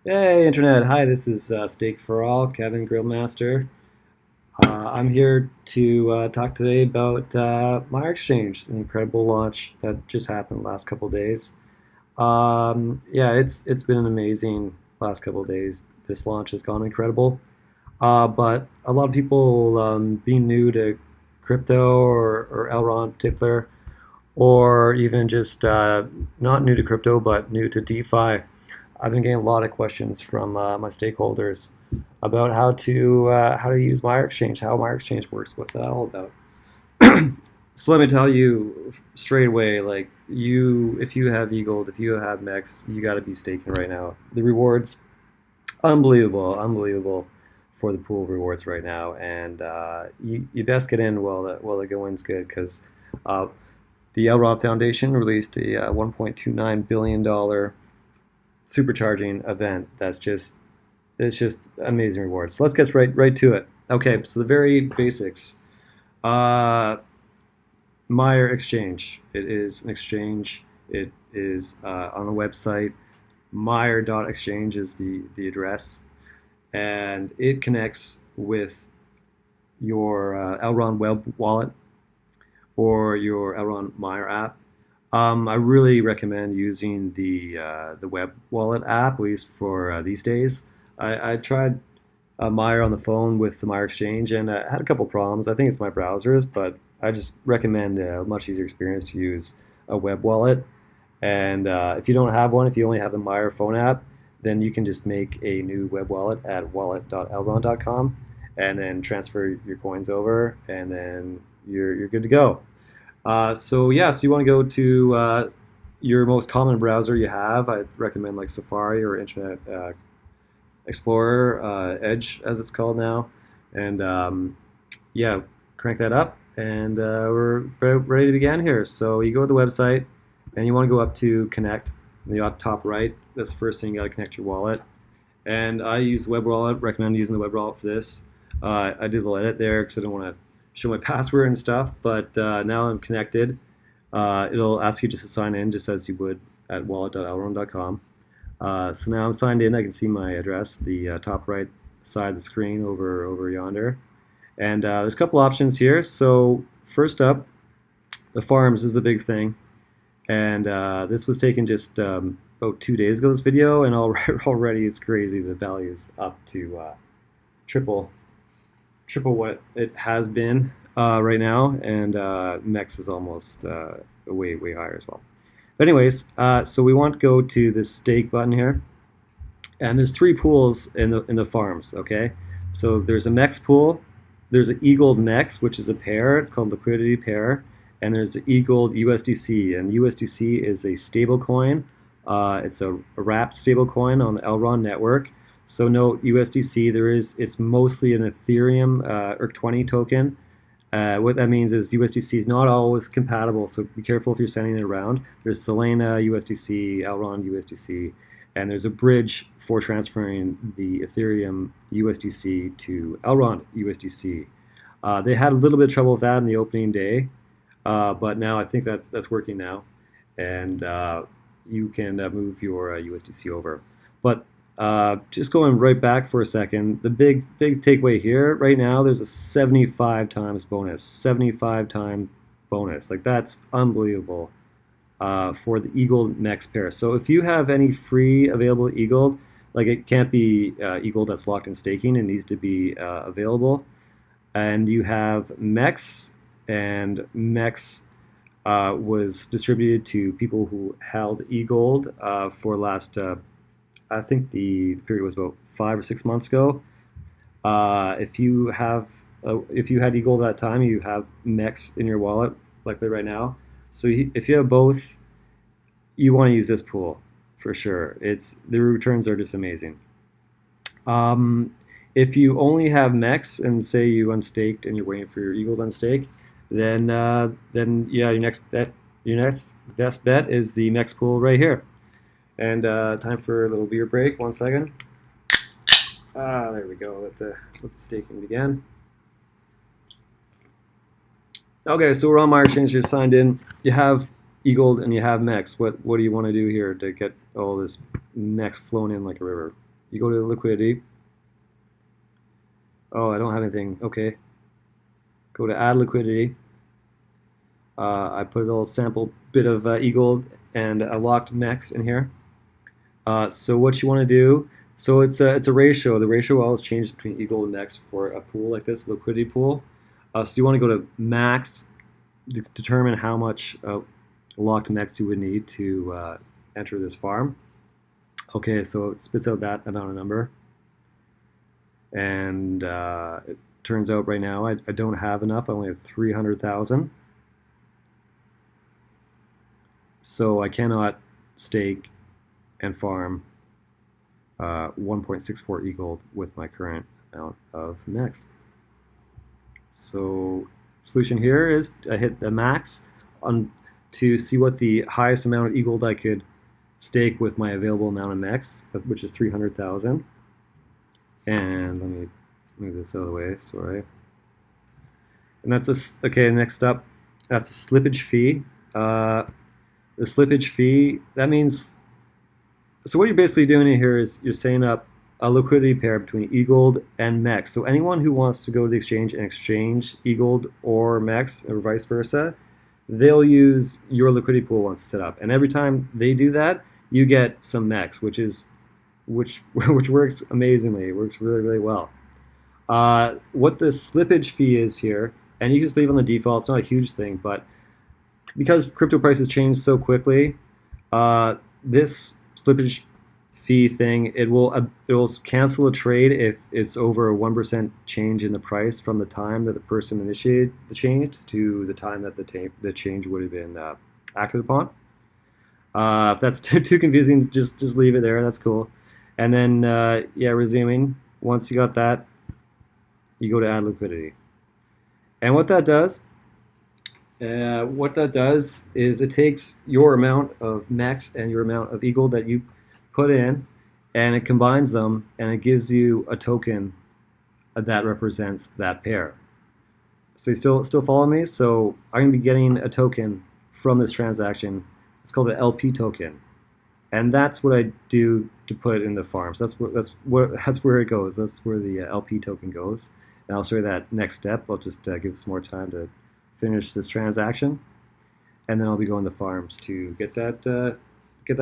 Hey, Internet. Hi, this is Steak for All, Kevin Grillmaster. I'm here to talk today about Maiar Exchange, the incredible launch that just happened the last couple of days. Yeah, it's been an amazing last couple of days. This launch has gone incredible. But a lot of people being new to crypto or Elron in particular, or even just not new to crypto, but new to DeFi. I've been getting a lot of questions from my stakeholders about how to use Maiar Exchange, how Maiar Exchange works, what's that all about. So let me tell you straight away, like if you have EGLD, if you have MEX, you got to be staking right now. The rewards, unbelievable, unbelievable for the pool rewards right now, and you best get in while the going's good because uh, the Elrod Foundation released a $1.29 billion supercharging event that's just it's just amazing rewards. So let's get right to it. Okay, so the very basics. Uh, Maiar Exchange. It is an exchange. It is on a website. Maiar.exchange is the address, and it connects with your Elrond web wallet or your Elrond Maiar app. I really recommend using the web wallet app, at least for these days. I tried Maiar on the phone with the Maiar Exchange, and I had a couple problems. I think it's my browsers, but I just recommend a much easier experience to use a web wallet. And if you don't have one, if you only have the Maiar phone app, then you can just make a new web wallet at wallet.elron.com and then transfer your coins over, and then you're good to go. So yeah, so you want to go to your most common browser you have. I recommend like Safari or Internet Explorer, Edge as it's called now, and yeah, crank that up, and we're ready to begin here. So you go to the website, and you want to go up to Connect in the top right. That's the first thing you got to connect your wallet. And I use the web wallet. Recommend using the web wallet for this. I did a little edit there because I don't want to show my password and stuff. But now I'm connected. It'll ask you just to sign in, just as you would at wallet.elron.com. So now I'm signed in. I can see my address, the top right side of the screen over yonder. And there's a couple options here. So first up, the farms is a big thing. And this was taken just about 2 days ago, this video, and already it's crazy. The value is up to triple what it has been right now, and MEX is almost way higher as well. But anyways, so we want to go to this stake button here, and there's three pools in the farms. Okay, so there's a MEX pool, there's an EGLD MEX, which is a pair. It's called liquidity pair, and there's the EGLD USDC, and USDC is a stable coin. It's a wrapped stable coin on the Elrond network. So note USDC, it's mostly an Ethereum ERC20 token. What that means is USDC is not always compatible, so be careful if you're sending it around. There's Solana USDC, Elrond USDC, and there's a bridge for transferring the Ethereum USDC to Elrond USDC. They had a little bit of trouble with that in the opening day, but now I think that's working now, and you can move your USDC over. But just going right back for a second, the big takeaway here right now, there's a 75 times bonus, 75 time bonus. Like that's unbelievable for the EGLD MEX pair. So if you have any free available EGLD, like it can't be EGLD that's locked in staking, it needs to be available. And you have MEX, and MEX was distributed to people who held EGLD for last I think the period was about 5 or 6 months ago. If you had EGLD at that time, you have MEX in your wallet, likely right now. So if you have both, you want to use this pool for sure. The returns are just amazing. If you only have MEX and say you unstaked and you're waiting for your EGLD unstake, then yeah, your next best bet is the MEX pool right here. And time for a little beer break. 1 second. There we go. Let the staking begin. Okay, so we're on Maiar Exchange. You're signed in. You have EGLD and you have MEX. What do you want to do here to get all this MEX flown in like a river? You go to liquidity. Oh, I don't have anything. Okay. Go to add liquidity. I put a little sample bit of EGLD and a locked MEX in here. So what you want to do, so it's a ratio. The ratio always changes between EGLD and MEX for a pool like this, liquidity pool. So you want to go to max, determine how much locked MEX you would need to enter this farm. Okay, so it spits out that amount of number. And it turns out right now I don't have enough. I only have 300,000. So I cannot stake and farm 1.64 EGLD with my current amount of MEX. So solution here is I hit the max on to see what the highest amount of EGLD I could stake with my available amount of MEX, which is 300,000. And let me move this out of the way, sorry. And that's okay, next up, that's a slippage fee. The slippage fee, that means, so what you're basically doing here is you're setting up a liquidity pair between EGLD and MEX. So anyone who wants to go to the exchange and exchange EGLD or MEX or vice versa, they'll use your liquidity pool once set up. And every time they do that, you get some MEX, which works amazingly. It works really, really well. What the slippage fee is here, and you can just leave on the default, it's not a huge thing, but because crypto prices change so quickly, this slippage fee thing, it will cancel a trade if it's over a 1% change in the price from the time that the person initiated the change to the time that the change would have been acted upon. If that's too confusing, just leave it there. That's cool. And then, yeah, resuming. Once you got that, you go to add liquidity. And what that does is it takes your amount of MEX and your amount of EGLD that you put in, and it combines them, and it gives you a token that represents that pair. So you still follow me? So I'm going to be getting a token from this transaction. It's called an LP token, and that's what I do to put it in the farms. That's where it goes. That's where the LP token goes. And I'll show you that next step. I'll just give it some more time to finish this transaction, and then I'll be going to farms to get that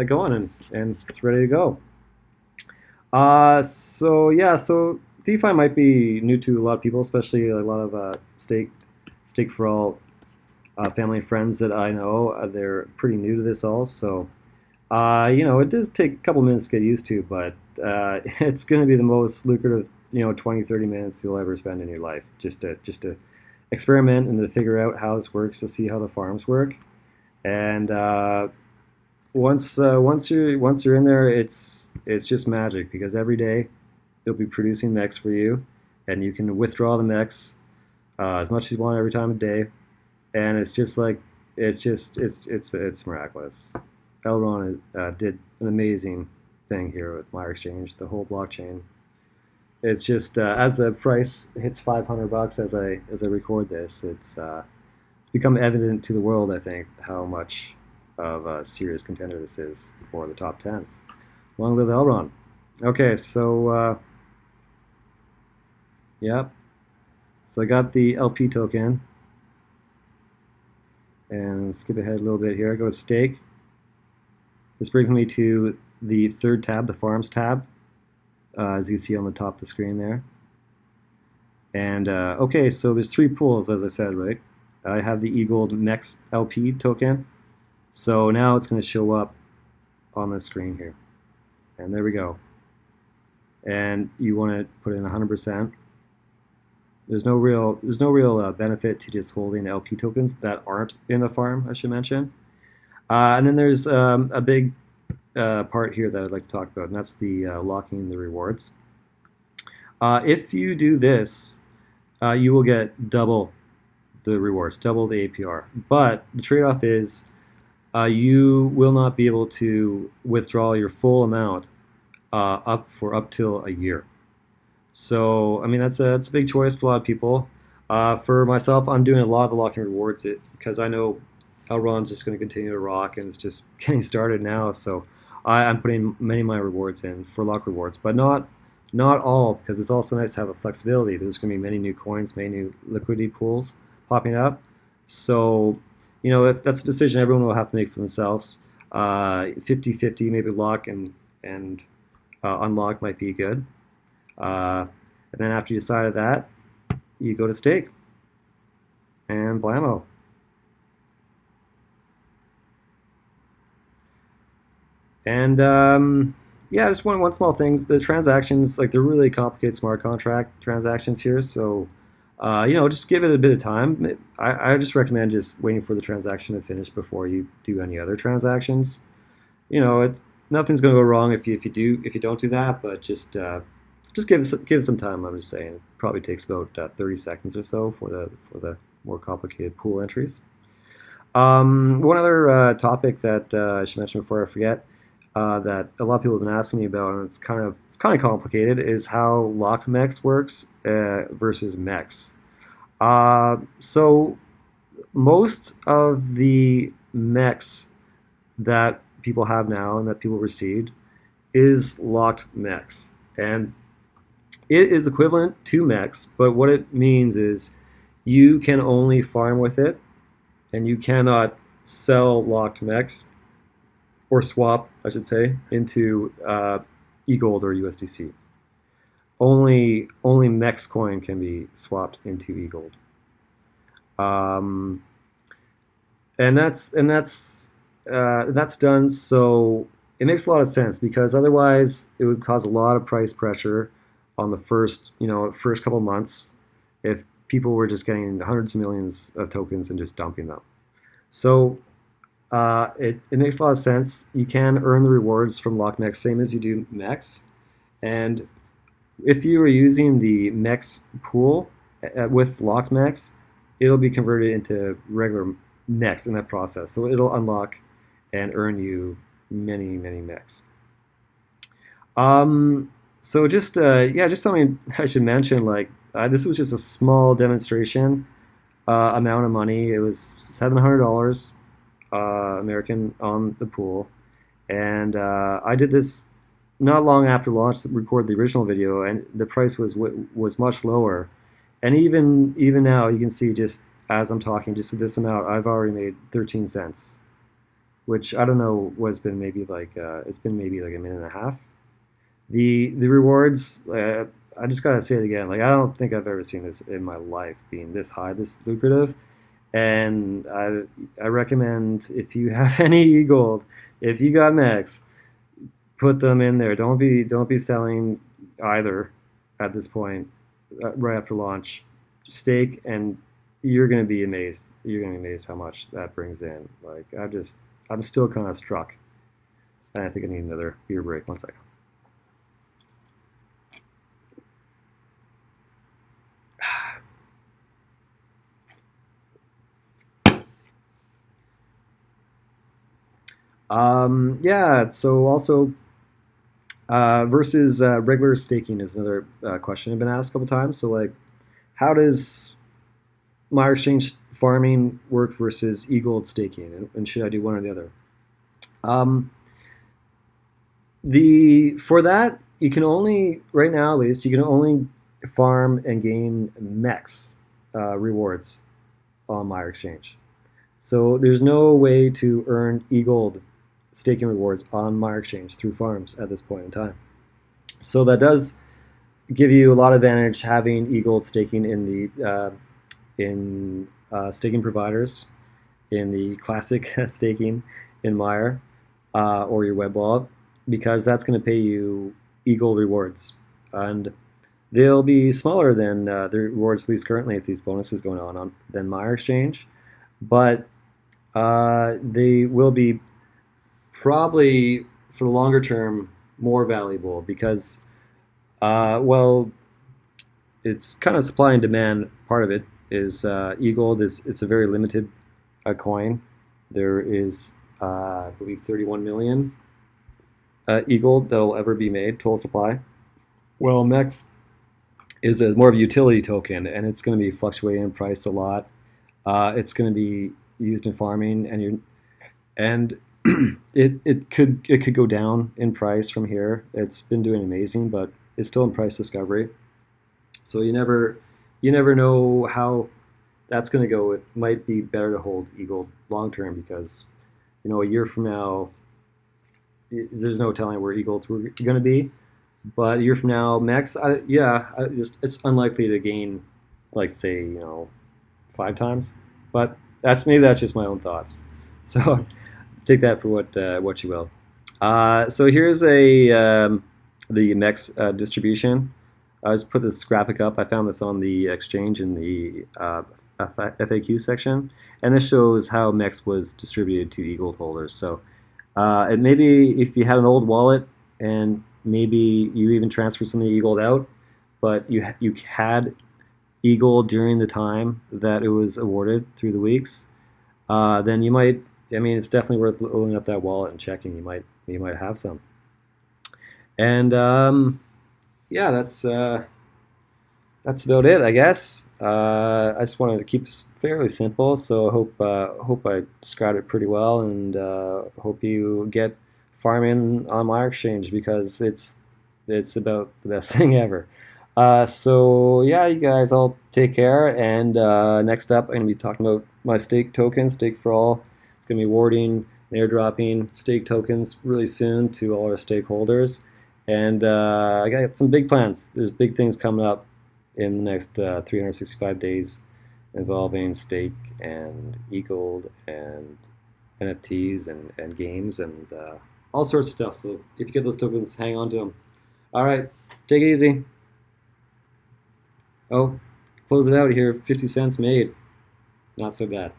going, and it's ready to go. So yeah, so DeFi might be new to a lot of people, especially a lot of stake for all family and friends that I know. They're pretty new to this all, so it does take a couple minutes to get used to, but it's going to be the most lucrative 20-30 minutes you'll ever spend in your life, just to experiment and to figure out how this works, to see how the farms work. And once you're in there, it's just magic, because every day they'll be producing MEX for you, and you can withdraw the MEX as much as you want every time of day, and it's miraculous. Elron did an amazing thing here with Maiar Exchange, the whole blockchain. It's just as the price hits $500 as I record this, it's become evident to the world, I think, how much of a serious contender this is for the top 10. Long live Elron. Okay, so yep. So I got the LP token, and skip ahead a little bit here. Go to stake. This brings me to the third tab, the Farms tab, as you see on the top of the screen there. And okay, so there's three pools, as I said, right? I have the EGLD MEX LP token. So now it's going to show up on the screen here. And there we go. And you want to put in 100%. There's no real benefit to just holding LP tokens that aren't in a farm, I should mention. And then there's a big part here that I'd like to talk about, and that's the locking the rewards. If you do this, you will get double the rewards, double the APR. But the trade-off is you will not be able to withdraw your full amount up till a year. So, I mean, that's a big choice for a lot of people. For myself, I'm doing a lot of the locking rewards because I know Elron's just going to continue to rock, and it's just getting started now. So I'm putting many of my rewards in for lock rewards, but not all, because it's also nice to have a flexibility. There's going to be many new coins, many new liquidity pools popping up. So, if that's a decision everyone will have to make for themselves. 50-50, maybe lock and unlock might be good. And then after you decided that, you go to stake and blammo. And yeah, just one small things. The transactions, like they're really complicated smart contract transactions here. So just give it a bit of time. I just recommend just waiting for the transaction to finish before you do any other transactions. It's nothing's going to go wrong if you don't do that, but just give it some time. I'm just saying, it probably takes about 30 seconds or so for the more complicated pool entries. One other topic that I should mention before I forget, that a lot of people have been asking me about, and it's kind of complicated, is how locked MEX works versus MEX. So most of the MEX that people have now and that people received is locked MEX, and it is equivalent to MEX, but what it means is you can only farm with it, and you cannot sell locked MEX, or swap, I should say, into EGLD or USDC. Only MEX coin can be swapped into EGLD. And that's done, so it makes a lot of sense, because otherwise it would cause a lot of price pressure on the first couple months if people were just getting hundreds of millions of tokens and just dumping them. So it makes a lot of sense. You can earn the rewards from locked MEX, same as you do MEX. And if you are using the MEX pool with locked MEX, it'll be converted into regular MEX in that process. So it'll unlock and earn you many MEX. So just something I should mention. Like this was just a small demonstration amount of money. It was $700 American on the pool, and I did this not long after launch to record the original video, and the price was much lower. And even now, you can see, just as I'm talking, just with this amount, I've already made 13 cents, which I don't know what's been, maybe like it's been maybe like a minute and a half. The rewards, I just gotta say it again. Like, I don't think I've ever seen this in my life being this high, this lucrative. And I recommend, if you have any EGLD, if you got MEX, put them in there. Don't be selling either at this point, right after launch. Stake, and you're gonna be amazed. You're gonna be amazed how much that brings in. Like, I'm still kind of struck, and I think I need another beer break. One second. Yeah, so also versus regular staking is another question I've been asked a couple times. So, like, how does Maiar Exchange farming work versus EGLD staking, and should I do one or the other? For that, you can only, right now at least, you can only farm and gain MEX rewards on Maiar Exchange. So there's no way to earn EGLD staking rewards on Maiar Exchange through farms at this point in time. So that does give you a lot of advantage having EGLD staking in the staking providers, in the classic staking in Maiar or your web wallet, because that's going to pay you EGLD rewards, and they'll be smaller than the rewards, at least currently, if these bonuses going on than Maiar Exchange, but they will be probably, for the longer term, more valuable, because well, it's kind of supply and demand. Part of it is EGLD it's a very limited coin. There is I believe 31 million EGLD that'll ever be made, total supply. Well, MEX is more of a utility token, and it's going to be fluctuating in price a lot. It's going to be used in farming, and it could go down in price from here. It's been doing amazing, but it's still in price discovery. So you never know how that's going to go. It might be better to hold Eagle long term because a year from now, there's no telling where Eagles were going to be. But a year from now, MEX, yeah, it's unlikely to gain, like say, 5 times. But maybe that's just my own thoughts. So take that for what you will. So here's the MEX distribution. I just put this graphic up. I found this on the exchange in the FAQ section, and this shows how MEX was distributed to eGold holders. So, and maybe if you had an old wallet and maybe you even transferred some of the eGold out, but you had eGold during the time that it was awarded through the weeks, then you might. I mean, it's definitely worth loading up that wallet and checking. You might have some. And yeah, that's about it, I guess. I just wanted to keep this fairly simple, so I hope I described it pretty well, and hope you get farming on Maiar Exchange because it's about the best thing ever. So yeah, you guys all take care, and next up, I'm gonna be talking about my stake tokens, Stake for All. It's gonna be awarding and airdropping stake tokens really soon to all our stakeholders, and I got some big plans. There's big things coming up in the next 365 days involving stake and eGold and NFTs and games and all sorts of stuff. So if you get those tokens, hang on to them. All right, take it easy. Oh, close it out here. 50 cents made. Not so bad.